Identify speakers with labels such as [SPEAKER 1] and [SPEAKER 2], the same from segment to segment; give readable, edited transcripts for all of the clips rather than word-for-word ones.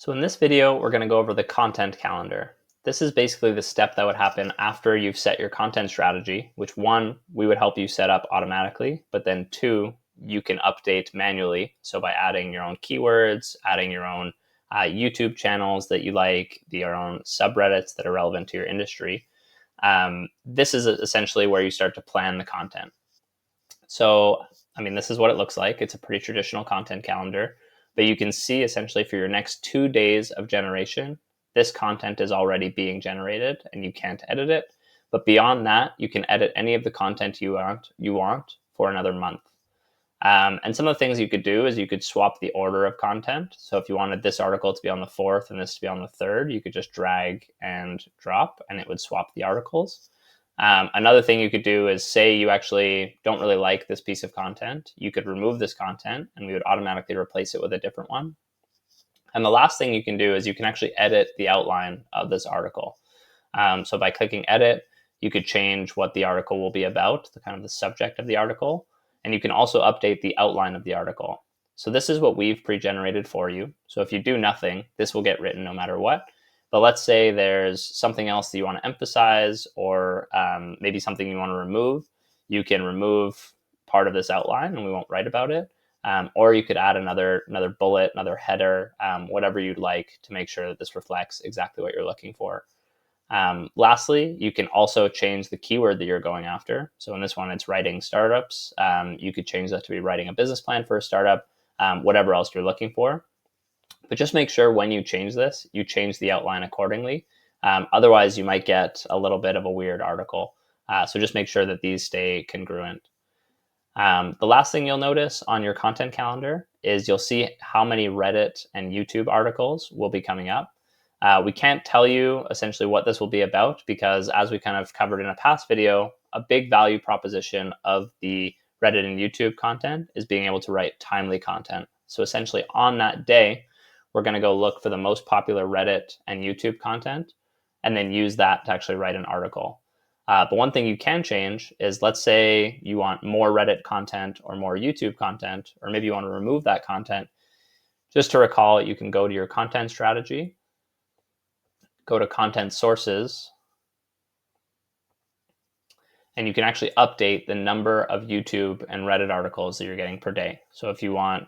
[SPEAKER 1] So in this video, we're going to go over the content calendar. This is basically the step that would happen after you've set your content strategy, which one, we would help you set up automatically, but then two, you can update manually. So by adding your own keywords, adding your own YouTube channels that you like, your own subreddits that are relevant to your industry. This is essentially where you start to plan the content. So, this is what it looks like. It's a pretty traditional content calendar, but you can see essentially for your next 2 days of generation, this content is already being generated and you can't edit it. But beyond that, you can edit any of the content you want for another month. And some of the things you could do is you could swap the order of content. So if you wanted this article to be on the 4th and this to be on the 3rd, you could just drag and drop and it would swap the articles. Another thing you could do is say you actually don't really like this piece of content. You could remove this content and we would automatically replace it with a different one. And the last thing you can do is you can actually edit the outline of this article. So by clicking edit, you could change what the article will be about, the kind of the subject of the article. And you can also update the outline of the article. So this is what we've pre-generated for you. So if you do nothing, this will get written no matter what. But let's say there's something else that you want to emphasize or maybe something you want to remove. You can remove part of this outline and we won't write about it. Or you could add another bullet, another header, whatever you'd like to make sure that this reflects exactly what you're looking for. Lastly, you can also change the keyword that you're going after. So in this one, it's writing startups. You could change that to be writing a business plan for a startup, whatever else you're looking for. But just make sure when you change this, you change the outline accordingly. Otherwise, you might get a little bit of a weird article. So just make sure that these stay congruent. The last thing you'll notice on your content calendar is you'll see how many Reddit and YouTube articles will be coming up. We can't tell you essentially what this will be about because as we kind of covered in a past video, a big value proposition of the Reddit and YouTube content is being able to write timely content. So essentially on that day, we're going to go look for the most popular Reddit and YouTube content and then use that to actually write an article. But one thing you can change is, let's say you want more Reddit content or more YouTube content, or maybe you want to remove that content. Just to recall, you can go to your content strategy, go to content sources, and you can actually update the number of YouTube and Reddit articles that you're getting per day. So if you want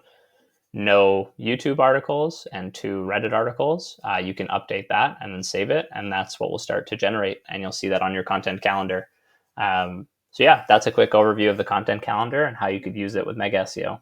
[SPEAKER 1] no YouTube articles and 2 Reddit articles, you can update that and then save it. And that's what will start to generate. And you'll see that on your content calendar. So yeah, that's a quick overview of the content calendar and how you could use it with MEGA SEO.